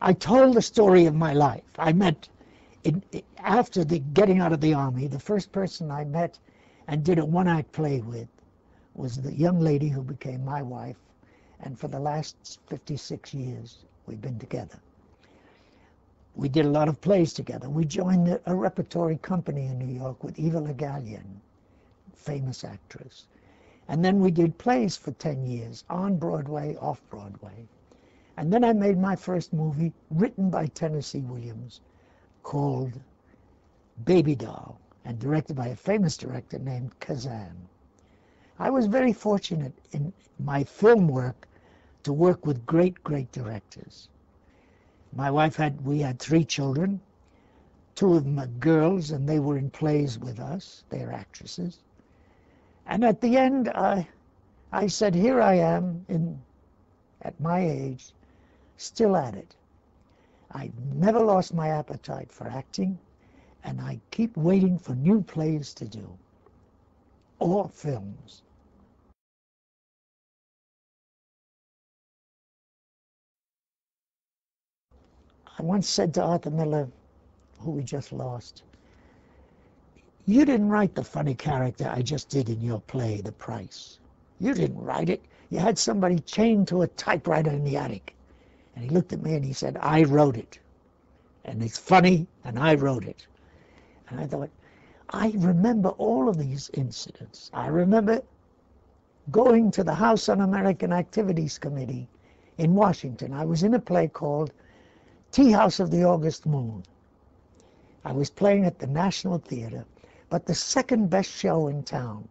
I told the story of my life. I met, after getting out of the Army, the first person I met and did a one-act play with was the young lady who became my wife, and for the last 56 years we've been together. We did a lot of plays together. We joined a repertory company in New York with Eva Le Gallienne, famous actress. And then we did plays for 10 years, on Broadway, off Broadway. And then I made my first movie, written by Tennessee Williams, called Baby Doll, and directed by a famous director named Kazan. I was very fortunate in my film work to work with great, great directors. My wife we had 3 children. 2 of them are girls, and they were in plays with us. They're actresses. And at the end, I said, here I am, at my age, still at it. I've never lost my appetite for acting, and I keep waiting for new plays to do, or films. I once said to Arthur Miller, who we just lost, you didn't write the funny character I just did in your play, The Price. You didn't write it. You had somebody chained to a typewriter in the attic. And he looked at me and he said, I wrote it. And it's funny, and I wrote it. And I thought, I remember all of these incidents. I remember going to the House Un-American Activities Committee in Washington. I was in a play called Tea House of the August Moon. I was playing at the National Theater, but the second best show in town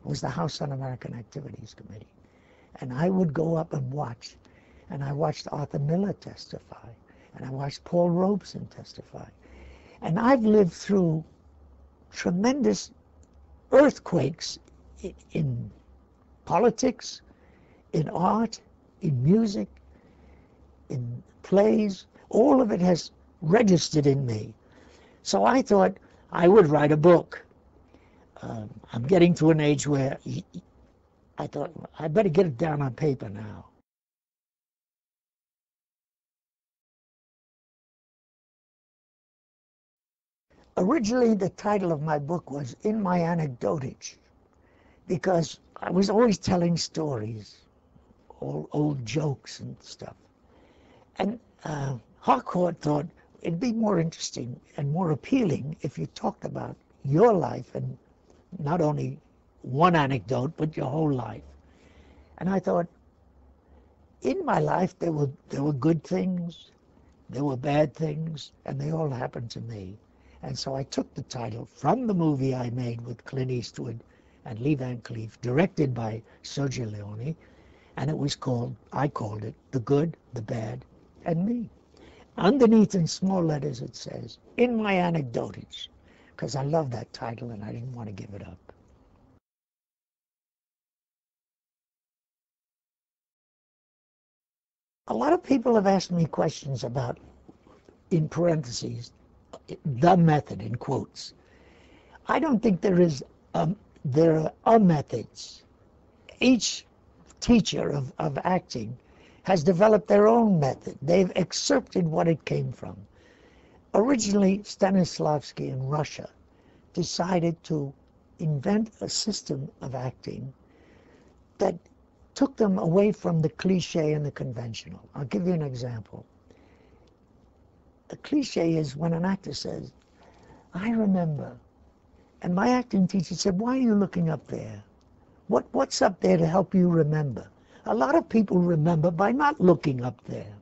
was the House Un-American Activities Committee. And I would go up and watch. And I watched Arthur Miller testify. And I watched Paul Robeson testify. And I've lived through tremendous earthquakes in politics, in art, in music, in plays. All of it has registered in me. So I thought I would write a book. I'm getting to an age where I thought I better get it down on paper now. Originally, the title of my book was In My Anecdotage, because I was always telling stories, old jokes and stuff. And Harcourt thought it'd be more interesting and more appealing if you talked about your life, and not only one anecdote, but your whole life. And I thought, in my life, there were good things, there were bad things, and they all happened to me. And so I took the title from the movie I made with Clint Eastwood and Lee Van Cleef, directed by Sergio Leone, and I called it The Good, the Bad, and Me. Underneath in small letters it says, In My Anecdotage, because I love that title and I didn't want to give it up. A lot of people have asked me questions about, in parentheses, the method, in quotes. I don't think there are methods. Each teacher of acting has developed their own method. They've excerpted what it came from. Originally, Stanislavski in Russia decided to invent a system of acting that took them away from the cliche and the conventional. I'll give you an example. The cliche is when an actor says, I remember, and my acting teacher said, why are you looking up there? What's up there to help you remember? A lot of people remember by not looking up there.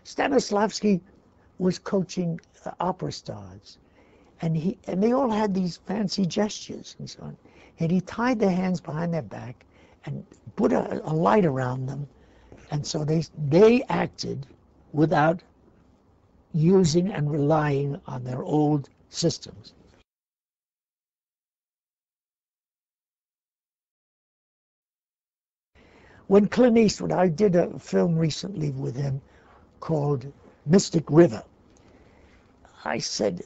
Stanislavski was coaching opera stars, and they all had these fancy gestures and so on. And he tied their hands behind their back and put a light around them, and so they acted without using and relying on their old systems. When Clint Eastwood, I did a film recently with him called Mystic River. I said,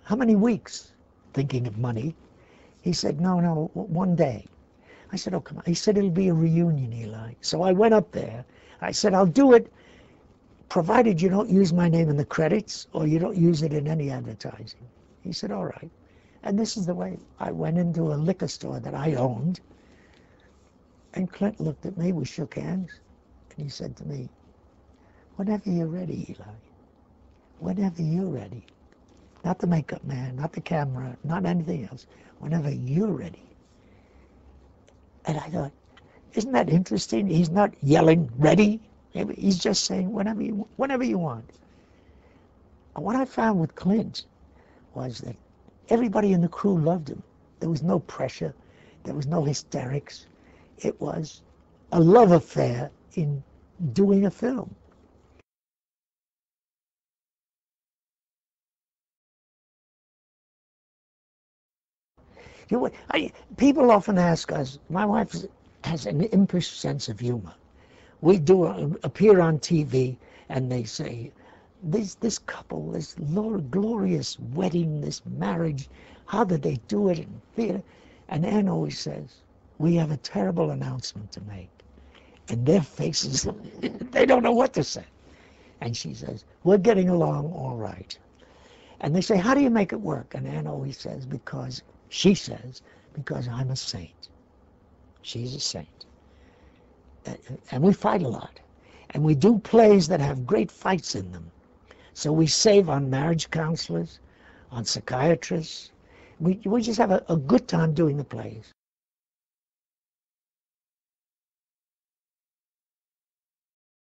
how many weeks? Thinking of money. He said, no, one day. I said, oh, come on. He said, it'll be a reunion, Eli. So I went up there. I said, I'll do it provided you don't use my name in the credits or you don't use it in any advertising. He said, all right. And this is the way. I went into a liquor store that I owned, and Clint looked at me, we shook hands, and he said to me, whenever you're ready, Eli, whenever you're ready. Not the makeup man, not the camera, not anything else. Whenever you're ready. And I thought, isn't that interesting? He's not yelling, ready. He's just saying, whenever you want. And what I found with Clint was that everybody in the crew loved him. There was no pressure. There was no hysterics. It was a love affair in doing a film. People often ask us, my wife has an impish sense of humor. We appear on TV and they say, this couple, this glorious wedding, this marriage, how did they do it in theater? And Ann always says, we have a terrible announcement to make. And their faces, they don't know what to say. And she says, we're getting along all right. And they say, how do you make it work? And Ann always says, because I'm a saint. She's a saint. And we fight a lot. And we do plays that have great fights in them. So we save on marriage counselors, on psychiatrists. We just have a good time doing the plays.